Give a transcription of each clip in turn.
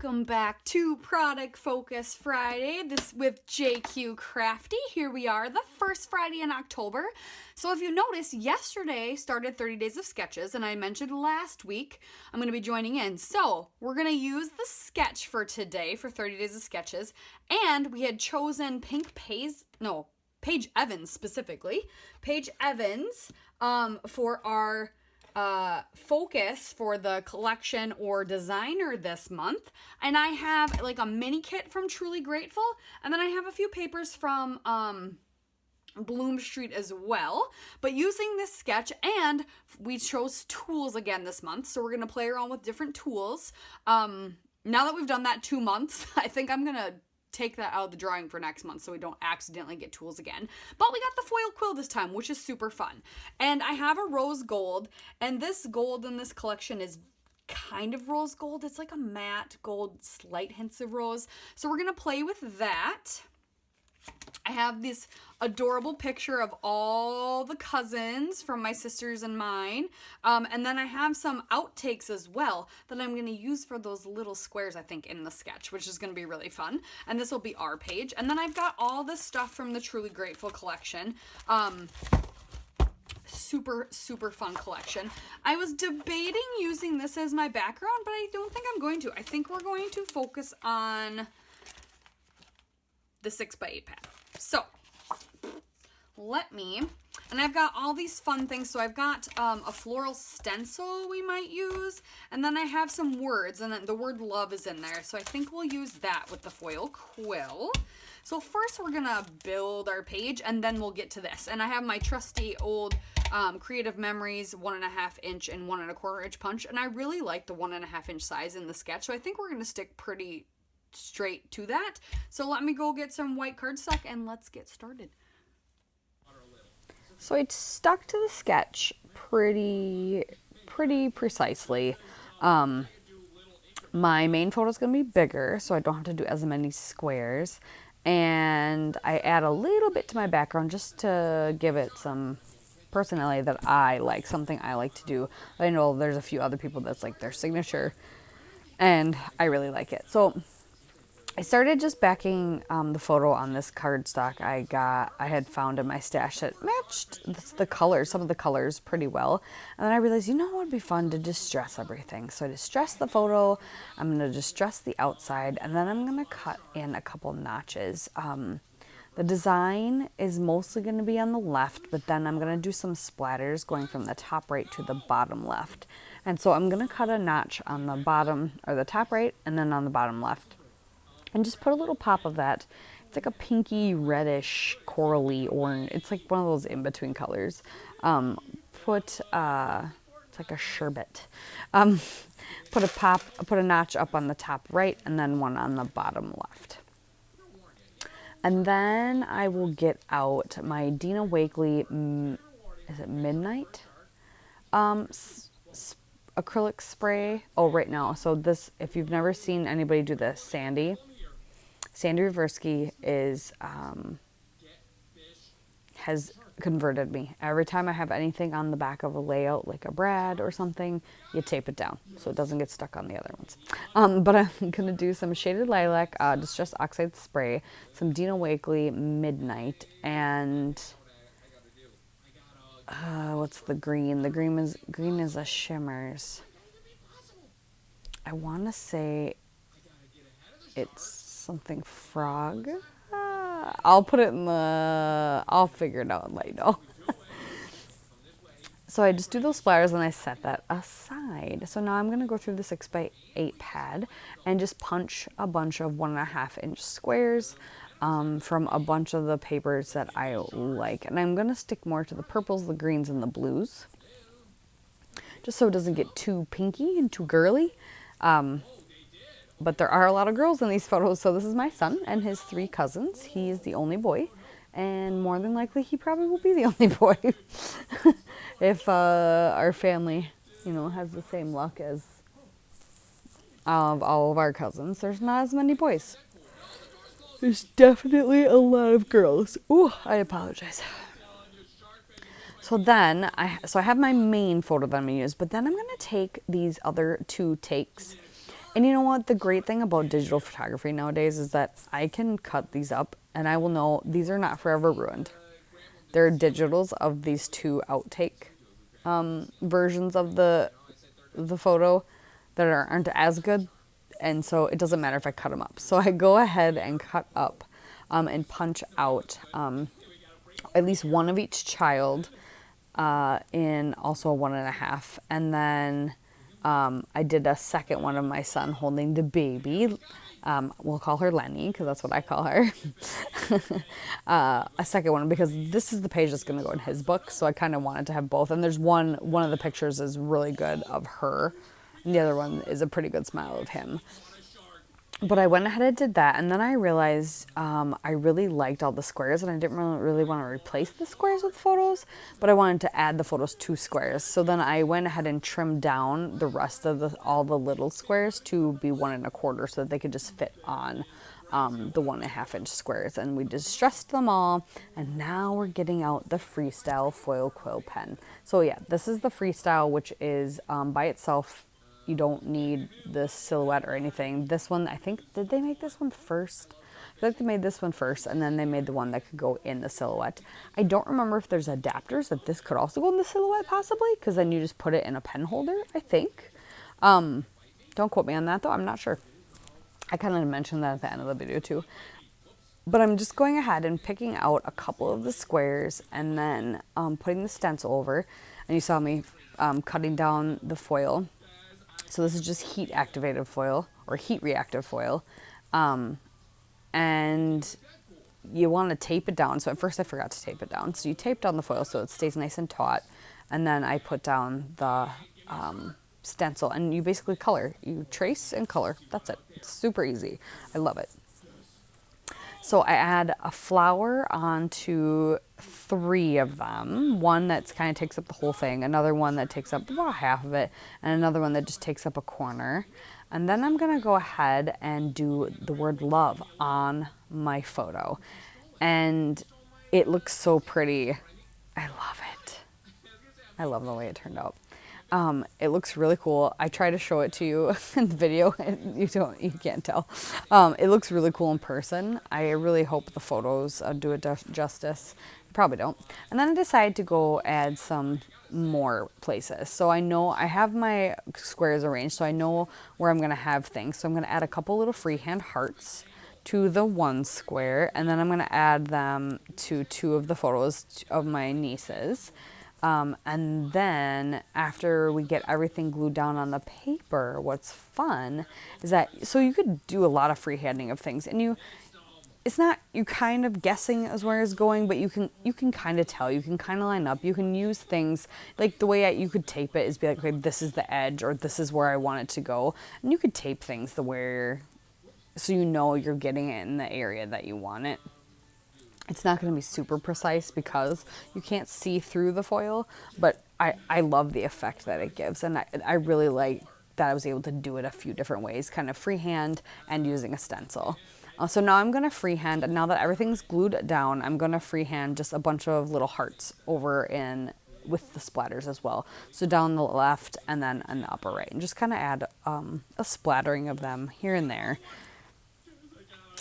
Welcome back to Product Focus Friday. This with JQ Crafty. Here we are, the first Friday in October. So if you noticed, yesterday started 30 Days of Sketches, and I mentioned last week I'm going to be joining in. So we're going to use the sketch for today for 30 Days of Sketches, and we had chosen Paige Evans specifically. Paige Evans for our focus for the collection or designer this month. And I have like a mini kit from Truly Grateful, and then I have a few papers from Bloom Street as well. But using this sketch, and we chose tools again this month, so we're gonna play around with different tools. Now that we've done that 2 months, I think I'm gonna take that out of the drawing for next month so we don't accidentally get tools again. But we got the foil quill this time, which is super fun. And I have a rose gold, and this gold in this collection is kind of rose gold. It's like a matte gold, slight hints of rose. So we're gonna play with that. I have this adorable picture of all the cousins from my sisters and mine. And then I have some outtakes as well that I'm going to use for those little squares, I think, in the sketch, which is going to be really fun. And this will be our page. And then I've got all this stuff from the Truly Grateful collection. Super, super fun collection. I was debating using this as my background, but I don't think I'm going to. I think we're going to focus on the 6x8 pad. So and I've got all these fun things. So I've got a floral stencil we might use, and then I have some words, and then the word love is in there. So I think we'll use that with the foil quill. So first we're gonna build our page, and then we'll get to this. And I have my trusty old Creative Memories 1.5 inch and 1 1/4 inch punch, and I really like the 1.5 inch size in the sketch. So I think we're gonna stick pretty straight to that. So let me go get some white cardstock and let's get started. So I stuck to the sketch pretty precisely. My main photo is going to be bigger, so I don't have to do as many squares. And I add a little bit to my background just to give it some personality that I like, something I like to do. I know there's a few other people that's like their signature, and I really like it. So I started just backing the photo on this cardstock I had found in my stash that matched the colors, some of the colors pretty well. And then I realized, you know what would be fun to distress everything. So I distress the photo, I'm going to distress the outside, and then I'm going to cut in a couple notches. The design is mostly going to be on the left, but then I'm going to do some splatters going from the top right to the bottom left. And so I'm going to cut a notch on the bottom, or the top right, and then on the bottom left. And just put a little pop of that. It's like a pinky, reddish, corally orange. It's like one of those in-between colors. It's like a sherbet. Put a notch up on the top right, and then one on the bottom left. And then I will get out my Dina Wakley, is it Midnight? Acrylic spray. Oh, right now. So this, if you've never seen anybody do this, Sandy Reversky has converted me. Every time I have anything on the back of a layout, like a brad or something, you tape it down so it doesn't get stuck on the other ones. But I'm going to do some Shaded Lilac, Distress Oxide Spray, some Dina Wakley Midnight, and what's the green? The green is a Shimmers. I want to say it's something frog. I'll put it in I'll figure it out and let you know. So I just do those splatters and I set that aside. So now I'm going to go through the 6x8 pad and just punch a bunch of 1.5 inch squares from a bunch of the papers that I like. And I'm going to stick more to the purples, the greens, and the blues, just so it doesn't get too pinky and too girly. But there are a lot of girls in these photos. So this is my son and his 3 cousins. He is the only boy, and more than likely he probably will be the only boy if our family, has the same luck as all of our cousins. There's not as many boys. There's definitely a lot of girls. Ooh, I apologize. So then I have my main photo that I'm going to use, but then I'm going to take these other 2 takes And you know what? The great thing about digital photography nowadays is that I can cut these up and I will know these are not forever ruined. There are digitals of these two outtake versions of the photo that aren't as good. And so it doesn't matter if I cut them up. So I go ahead and cut up and punch out at least one of each child in also a 1.5. And then I did a second one of my son holding the baby. We'll call her Lenny because that's what I call her. A second one because this is the page that's going to go in his book. So I kind of wanted to have both. And there's one of the pictures is really good of her. And the other one is a pretty good smile of him. But I went ahead and did that, and then I realized I really liked all the squares, and I didn't really want to replace the squares with photos, but I wanted to add the photos to squares. So then I went ahead and trimmed down the rest of all the little squares to be 1.25 so that they could just fit on the 1.5-inch squares. And we distressed them all, and now we're getting out the Freestyle foil quill pen. So yeah, this is the Freestyle, which is by itself. You don't need the silhouette or anything. This one, I think, did they make this one first? I feel like they made this one first, and then they made the one that could go in the silhouette. I don't remember if there's adapters that this could also go in the silhouette, possibly, because then you just put it in a pen holder, I think. Don't quote me on that, though. I'm not sure. I kind of mentioned that at the end of the video, too. But I'm just going ahead and picking out a couple of the squares and then putting the stencil over. And you saw me cutting down the foil. So this is just heat activated foil or heat reactive foil. And you want to tape it down. So at first I forgot to tape it down. So you tape down the foil so it stays nice and taut. And then I put down the stencil and you basically color. You trace and color. That's it. It's super easy. I love it. So I add a flower onto 3 of them. One that kind of takes up the whole thing, another one that takes up about half of it, and another one that just takes up a corner. And then I'm gonna go ahead and do the word love on my photo. And it looks so pretty. I love it. I love the way it turned out. It looks really cool. I try to show it to you in the video. You can't tell. It looks really cool in person. I really hope the photos do it justice. Probably don't. And then I decided to go add some more places. So I know I have my squares arranged, so I know where I'm going to have things. So I'm going to add a couple little freehand hearts to the one square, and then I'm going to add them to 2 of the photos of my nieces. And then after we get everything glued down on the paper, what's fun is that, so you could do a lot of freehanding of things, and it's not, you're kind of guessing as where it's going, but you can kind of tell, you can kind of line up, you can use things, like the way you could tape it is be like, okay, this is the edge, or this is where I want it to go, and you could tape things so you know you're getting it in the area that you want it. It's not going to be super precise because you can't see through the foil, but I love the effect that it gives. And I really like that I was able to do it a few different ways, kind of freehand and using a stencil. So now I'm going to freehand, and now that everything's glued down, I'm going to freehand just a bunch of little hearts over in with the splatters as well. So down the left and then in the upper right, and just kind of add a splattering of them here and there.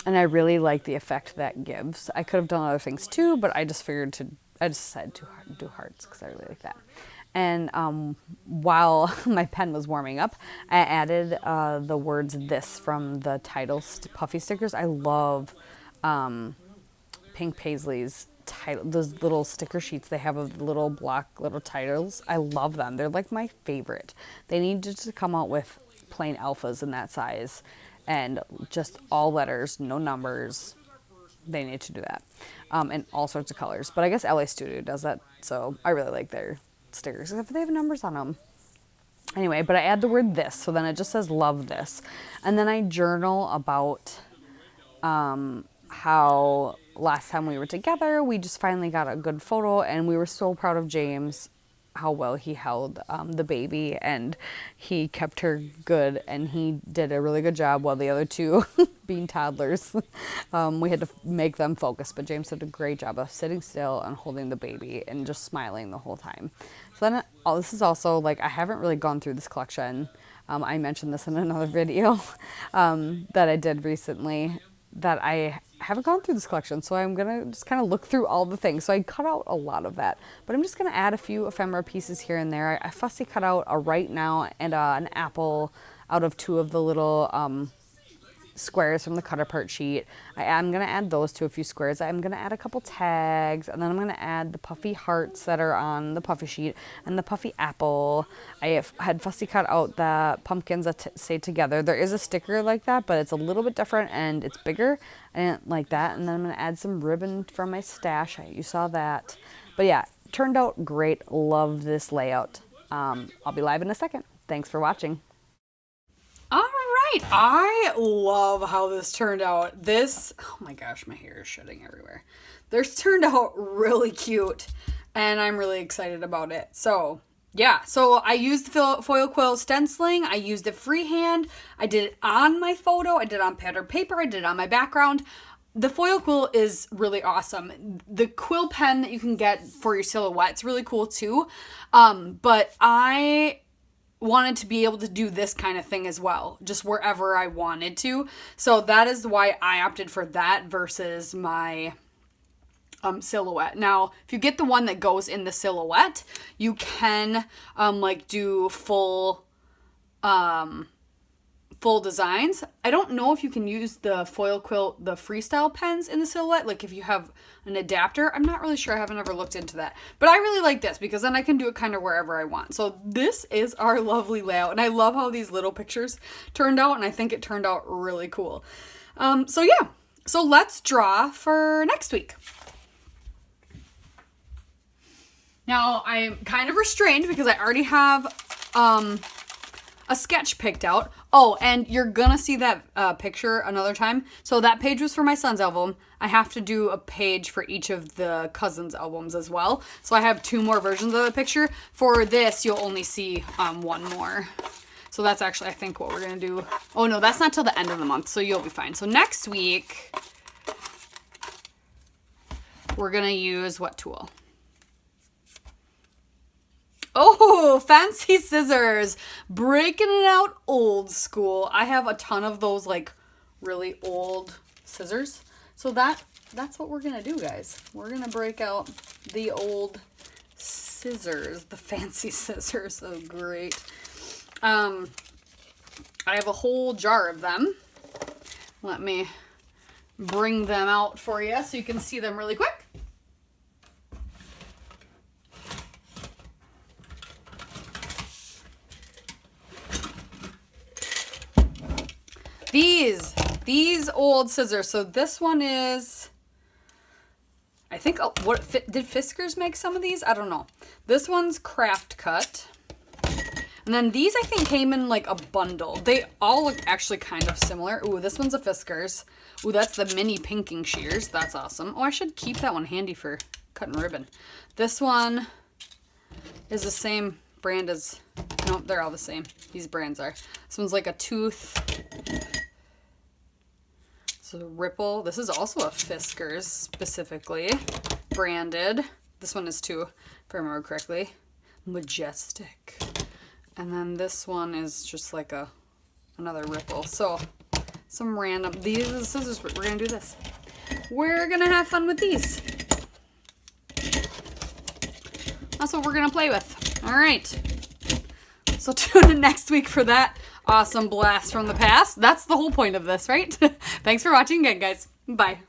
And I really like the effect that gives. I could have done other things too, but I just decided to do hearts because I really like that. And while my pen was warming up, I added the words "this" from the title puffy stickers. I love Pink Paisley's title, those little sticker sheets they have of little titles. I love them. They're like my favorite. They need to come out with plain alphas in that size. And just all letters, no numbers. They need to do that. And all sorts of colors. But I guess LA Studio does that. So I really like their stickers. Except they have numbers on them. Anyway, but I add the word "this." So then it just says "love this." And then I journal about how last time we were together, we just finally got a good photo. And we were so proud of James, how well he held the baby, and he kept her good, and he did a really good job while the other 2 being toddlers, we had to make them focus, but James did a great job of sitting still and holding the baby and just smiling the whole time. So then this is also like, I haven't really gone through this collection. I mentioned this in another video that I did recently, that I haven't gone through this collection, so I'm gonna just kind of look through all the things. So I cut out a lot of that, but I'm just gonna add a few ephemera pieces here and there. I fussy cut out a right now and an apple out of 2 of the little squares from the cut apart sheet. I'm going to add those to a few squares. I'm going to add a couple tags, and then I'm going to add the puffy hearts that are on the puffy sheet and the puffy apple. I had fussy cut out the pumpkins that say together. There is a sticker like that, but it's a little bit different and it's bigger. I didn't like that. And then I'm going to add some ribbon from my stash. You saw that. But yeah, turned out great. Love this layout. I'll be live in a second. Thanks for watching. All right, I love how this turned out. This, oh my gosh, my hair is shedding everywhere. This turned out really cute, and I'm really excited about it. So, yeah, so I used the foil quill stenciling. I used it freehand. I did it on my photo. I did it on patterned paper. I did it on my background. The foil quill is really awesome. The quill pen that you can get for your silhouette is really cool too. But I wanted to be able to do this kind of thing as well, just wherever I wanted to. So that is why I opted for that versus my silhouette. Now, if you get the one that goes in the silhouette, you can like do full designs. I don't know if you can use the foil quill, the freestyle pens in the silhouette, like if you have an adapter. I'm not really sure. I haven't ever looked into that. But I really like this because then I can do it kind of wherever I want. So this is our lovely layout. And I love how these little pictures turned out. And I think it turned out really cool. So yeah. So let's draw for next week. Now I'm kind of restrained because I already have a sketch picked out. Oh, and you're gonna see that picture another time. So that page was for my son's album. I have to do a page for each of the cousins' albums as well. So I have 2 more versions of the picture. For this, you'll only see 1 more. So that's actually, I think, what we're gonna do. Oh no, that's not till the end of the month, so you'll be fine. So next week, we're gonna use what tool? Oh, fancy scissors. Breaking it out old school. I have a ton of those like really old scissors. So that's what we're going to do, guys. We're going to break out the old scissors, the fancy scissors. Oh, great. I have a whole jar of them. Let me bring them out for you so you can see them really quick. These old scissors. So this one is, I think, did Fiskars make some of these? I don't know. This one's Craft Cut. And then these, I think, came in like a bundle. They all look actually kind of similar. Ooh, this one's a Fiskars. Ooh, that's the mini pinking shears. That's awesome. Oh, I should keep that one handy for cutting ribbon. This one is the same brand as, nope, they're all the same. These brands are. This one's like a tooth. So Ripple. This is also a Fiskars specifically branded. This one is too, if I remember correctly. Majestic. And then this one is just like another Ripple. So some random, these are the scissors. We're gonna do this. We're gonna have fun with these. That's what we're gonna play with. All right. So tune in next week for that awesome blast from the past. That's the whole point of this, right? Thanks for watching again, guys. Bye.